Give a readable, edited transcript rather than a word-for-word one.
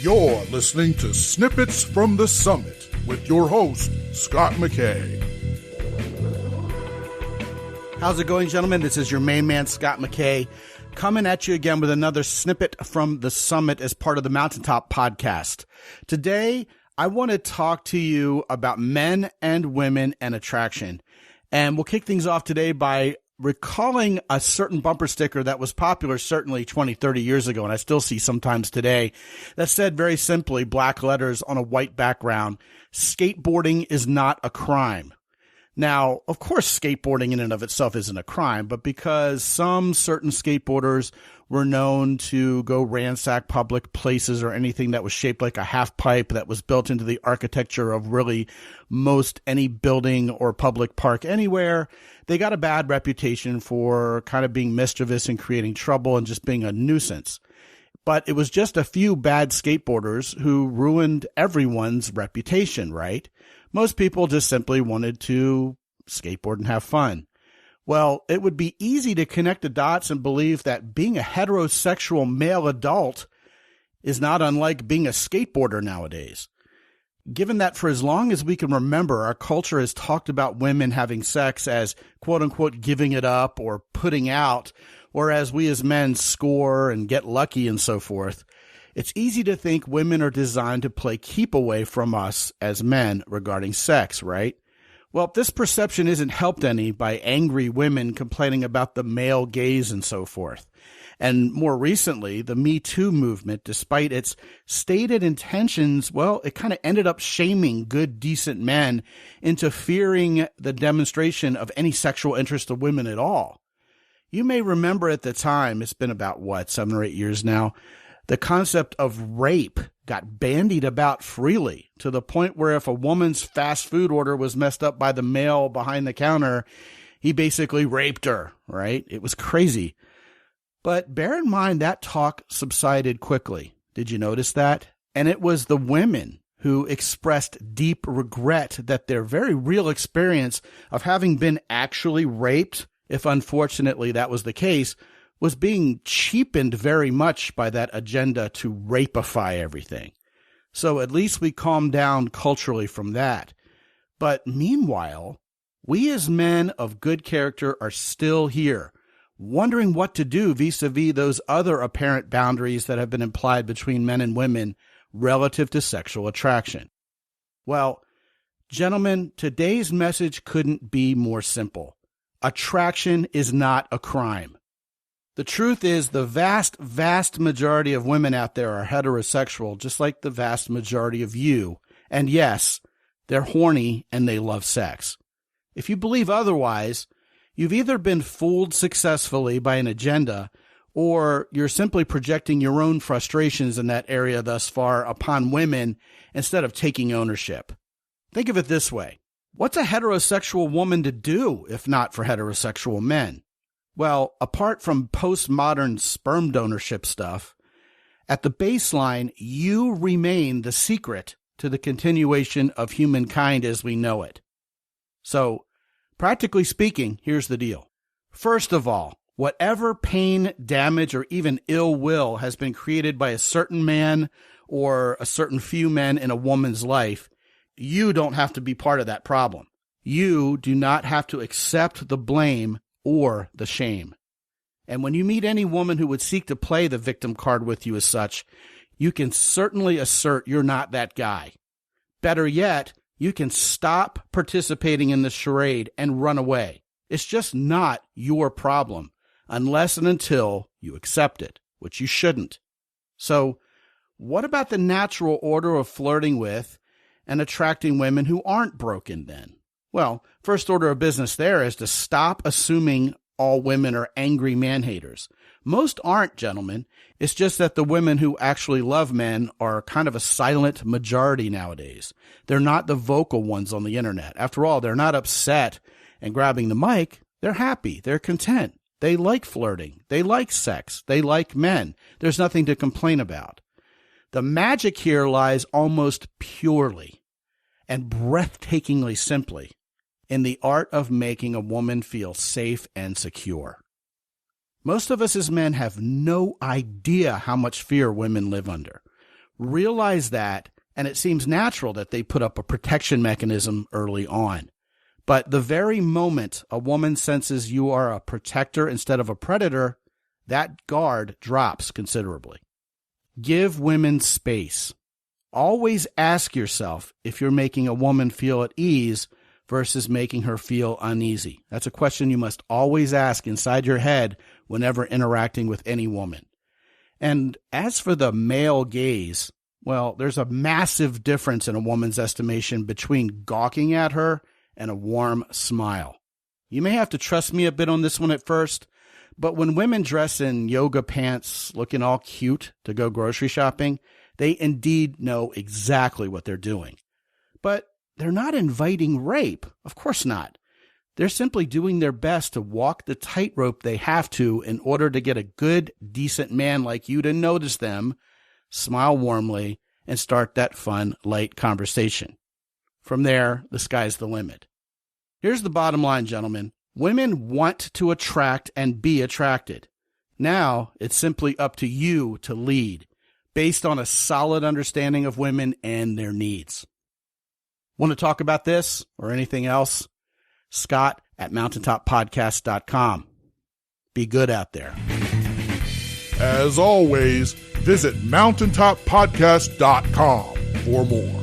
You're listening to Snippets from the Summit with your host, Scot McKay. How's it going, gentlemen? This is your main man, Scot McKay, coming at you again with another snippet from the Summit as part of the Mountaintop podcast. Today, I want to talk to you about men and women and attraction. And we'll kick things off today by recalling a certain bumper sticker that was popular certainly 20, 30 years ago, and I still see sometimes today, that said very simply, black letters on a white background, skateboarding is not a crime. Now, of course, skateboarding in and of itself isn't a crime, but because some certain skateboarders were known to go ransack public places or anything that was shaped like a half pipe that was built into the architecture of really most any building or public park anywhere, they got a bad reputation for kind of being mischievous and creating trouble and just being a nuisance. But it was just a few bad skateboarders who ruined everyone's reputation, right? Most people just simply wanted to skateboard and have fun. Well, it would be easy to connect the dots and believe that being a heterosexual male adult is not unlike being a skateboarder nowadays. Given that for as long as we can remember, our culture has talked about women having sex as quote-unquote giving it up or putting out, whereas we as men score and get lucky and so forth, it's easy to think women are designed to play keep away from us as men regarding sex, right? Well, this perception isn't helped any by angry women complaining about the male gaze and so forth. And more recently, the Me Too movement, despite its stated intentions, well, it kind of ended up shaming good, decent men into fearing the demonstration of any sexual interest of women at all. You may remember at the time, it's been about, 7 or 8 years now, the concept of rape got bandied about freely to the point where if a woman's fast food order was messed up by the male behind the counter, he basically raped her, right? It was crazy. But bear in mind that talk subsided quickly. Did you notice that? And it was the women who expressed deep regret that their very real experience of having been actually raped, if unfortunately that was the case, was being cheapened very much by that agenda to rapeify everything. So at least we calmed down culturally from that. But meanwhile, we as men of good character are still here, wondering what to do vis-a-vis those other apparent boundaries that have been implied between men and women relative to sexual attraction. Well, gentlemen, today's message couldn't be more simple. Attraction is not a crime. The truth is the vast, vast majority of women out there are heterosexual, just like the vast majority of you. And yes, they're horny and they love sex. If you believe otherwise, you've either been fooled successfully by an agenda, or you're simply projecting your own frustrations in that area thus far upon women instead of taking ownership. Think of it this way. What's a heterosexual woman to do if not for heterosexual men? Well, apart from postmodern sperm donorship stuff, at the baseline, you remain the secret to the continuation of humankind as we know it. So, practically speaking, here's the deal. First of all, whatever pain, damage, or even ill will has been created by a certain man or a certain few men in a woman's life, you don't have to be part of that problem. You do not have to accept the blame or the shame. And when you meet any woman who would seek to play the victim card with you as such, you can certainly assert you're not that guy. Better yet, you can stop participating in the charade and run away. It's just not your problem, unless and until you accept it, which you shouldn't. So, what about the natural order of flirting with and attracting women who aren't broken then? Well, first order of business there is to stop assuming all women are angry man-haters. Most aren't, gentlemen. It's just that the women who actually love men are kind of a silent majority nowadays. They're not the vocal ones on the internet. After all, they're not upset and grabbing the mic. They're happy. They're content. They like flirting. They like sex. They like men. There's nothing to complain about. The magic here lies almost purely and breathtakingly simply in the art of making a woman feel safe and secure. Most of us as men have no idea how much fear women live under. realize that, and it seems natural that they put up a protection mechanism early on. But the very moment a woman senses you are a protector instead of a predator, that guard drops considerably. Give women space. Always ask yourself if you're making a woman feel at ease versus making her feel uneasy. That's a question you must always ask inside your head whenever interacting with any woman. And as for the male gaze, well, there's a massive difference in a woman's estimation between gawking at her and a warm smile. You may have to trust me a bit on this one at first, but when women dress in yoga pants looking all cute to go grocery shopping, they indeed know exactly what they're doing. But they're not inviting rape. Of course not. They're simply doing their best to walk the tightrope they have to in order to get a good, decent man like you to notice them, smile warmly, and start that fun, light conversation. From there, the sky's the limit. Here's the bottom line, gentlemen. Women want to attract and be attracted. Now, it's simply up to you to lead, based on a solid understanding of women and their needs. Want to talk about this or anything else? Scot at mountaintoppodcast.com. Be good out there. As always, visit mountaintoppodcast.com for more.